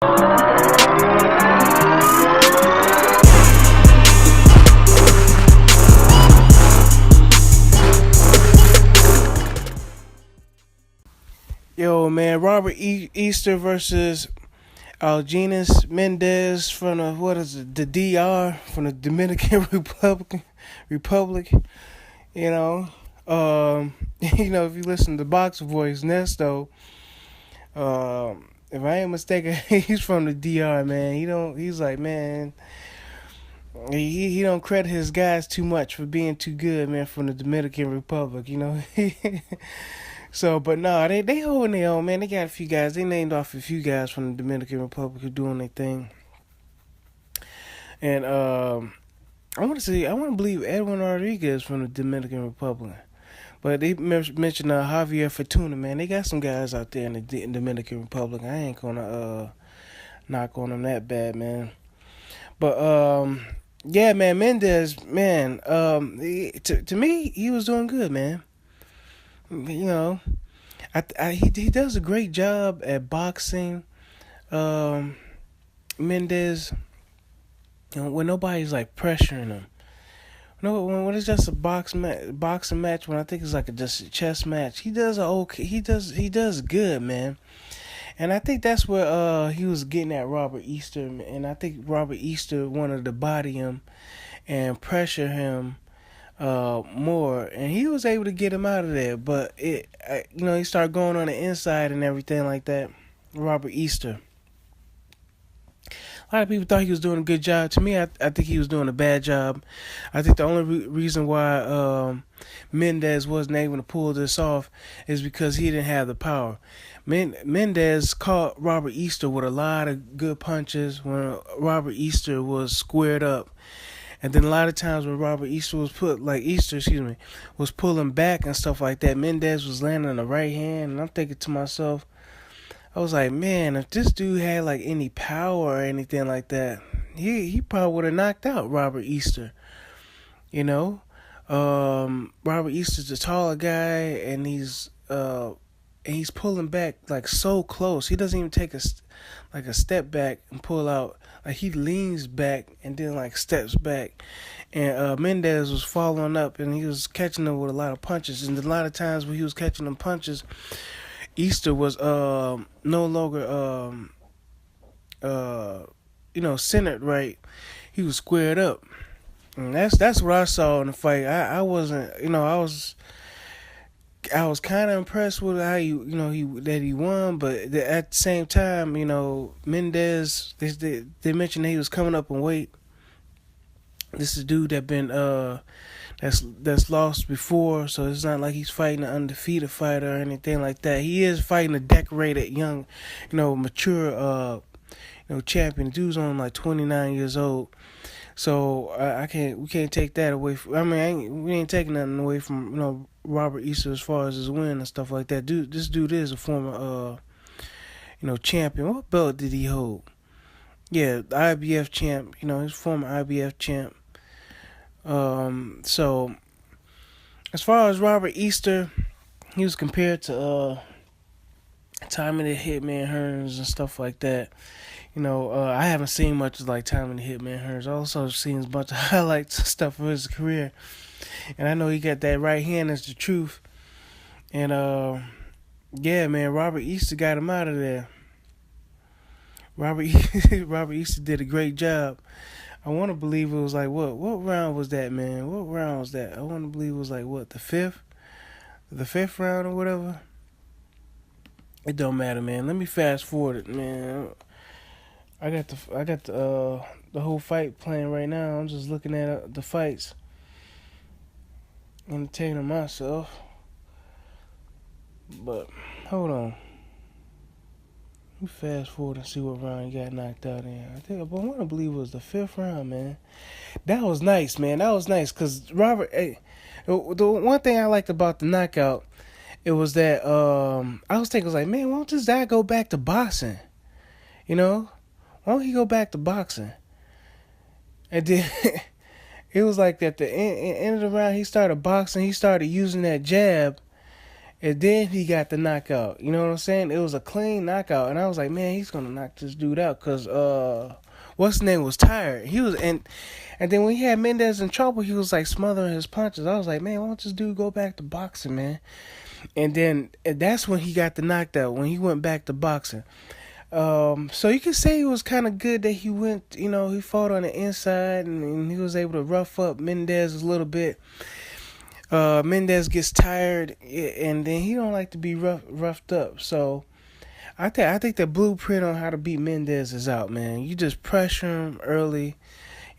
Yo, man, Robert Ester versus Algenis Mendez from the DR, from the Dominican Republic. You know, if you listen to Box Voice, Nesto, if I ain't mistaken, he's from the DR, man. He's like, man, he don't credit his guys too much for being too good, man, from the Dominican Republic, So, but no, they holding their own, man. They got a few guys. They named off a few guys from the Dominican Republic who doing their thing. And I want to believe Edwin Rodriguez from the Dominican Republic. But they mentioned Javier Fortuna, man. They got some guys out there in the Dominican Republic. I ain't gonna knock on them that bad, man. But yeah, man, Mendez, man. To me, he was doing good, man. He does a great job at boxing. Mendez, when nobody's like pressuring him. No, when it's just a boxing match, when I think it's like just a chess match, he does he does good, man. And I think that's where he was getting at Robert Ester, and I think Robert Ester wanted to body him and pressure him more, and he was able to get him out of there. But he started going on the inside and everything like that. Robert Ester. A lot of people thought he was doing a good job. To me, I think he was doing a bad job. I think the only reason why Mendez wasn't able to pull this off is because he didn't have the power. Mendez caught Robert Ester with a lot of good punches when Robert Ester was squared up. And then a lot of times when Robert Ester was was pulling back and stuff like that, Mendez was landing on the right hand, and I'm thinking to myself, I was like, man, if this dude had like any power or anything like that, he probably would have knocked out Robert Ester. Robert Ester's a taller guy, and he's pulling back like so close. He doesn't even take a step back and pull out. Like he leans back and then like steps back. And Mendez was following up, and he was catching them with a lot of punches. And a lot of times when he was catching them punches, Ester was no longer centered right. He was squared up. And that's what I saw in the fight. I wasn't, I was kind of impressed with how he won, but at the same time, Mendez, they mentioned that he was coming up in weight. This is a dude that been that's lost before, so it's not like he's fighting an undefeated fighter or anything like that. He is fighting a decorated young, mature champion. The dude's only like 29 years old. So we can't take that away from. We ain't taking nothing away from Robert Ester as far as his win and stuff like that. This dude is a former champion. What belt did he hold? Yeah, the IBF champ. He's former IBF champ. So as far as Robert Ester, he was compared to Tommy the Hitman Hearns and stuff like that. I haven't seen much of like Tommy the Hitman Hearns. I also seen a bunch of highlights and stuff of his career. And I know he got that right hand is the truth. And yeah, man, Robert Ester got him out of there. Robert Ester did a great job. I want to believe it was like what round was that, man? What round was that? I want to believe it was like what, the fifth round or whatever. It don't matter, man. Let me fast forward it, man. I got the whole fight playing right now. I'm just looking at the fights, entertaining myself. But hold on, let me fast forward and see what round he got knocked out in. I want to believe it was the fifth round, man. That was nice, man. That was nice because Robert. Hey, the one thing I liked about the knockout, it was that I was thinking, like, man, why don't this guy go back to boxing? Why don't he go back to boxing? And then it was like at the end of the round, he started boxing. He started using that jab, And then he got the knockout. You know what I'm saying? It was a clean knockout, and I was like, man, he's gonna knock this dude out because what's his name was tired. He was and then when he had Mendez in trouble, he was like smothering his punches. I was like, man, why don't this dude go back to boxing, man? And then that's when he got the knockout, when he went back to boxing. So you could say it was kind of good that he went, he fought on the inside and he was able to rough up Mendez a little bit. Mendez gets tired and then he don't like to be roughed up. So I think the blueprint on how to beat Mendez is out, man. You just pressure him early.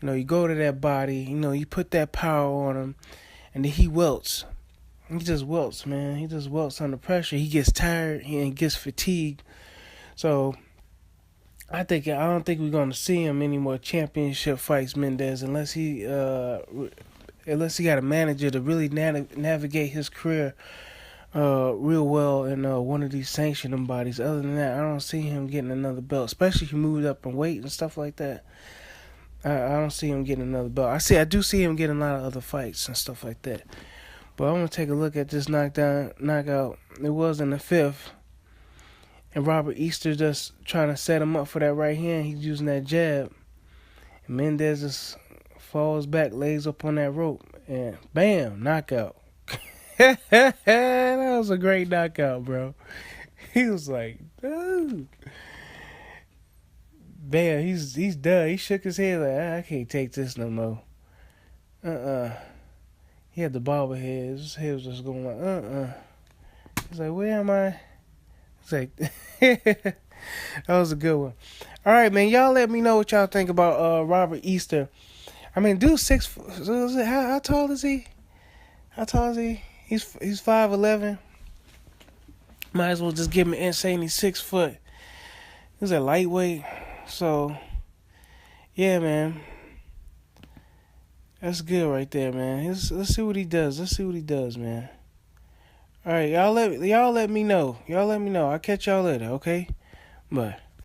You go to that body. You put that power on him, and then he welts. He just welts, man. He just welts under pressure. He gets tired and gets fatigued. So I don't think we're gonna see him any more championship fights, Mendez, unless he got a manager to really navigate his career real well in one of these sanctioning bodies. Other than that, I don't see him getting another belt, especially if he moved up in weight and stuff like that. I don't see him getting another belt. I do see him getting a lot of other fights and stuff like that. But I'm gonna take a look at this knockout. It was in the 5th. And Robert Ester just trying to set him up for that right hand. He's using that jab. And Mendez just falls back, lays up on that rope, and bam, knockout. That was a great knockout, bro. He was like, dude. Bam, he's done. He shook his head like, I can't take this no more. He had the bobble head. His head was just going like, He's like, where am I? It's like, that was a good one. All right, man. Y'all let me know what y'all think about Robert Ester. I mean, dude, how tall is he? How tall is he? He's 5'11". Might as well just give him an inch saying he's 6 foot. He's a lightweight. So, yeah, man. That's good right there, man. Let's see what he does. Man. All right, y'all let me know. I'll catch y'all later, okay? Bye.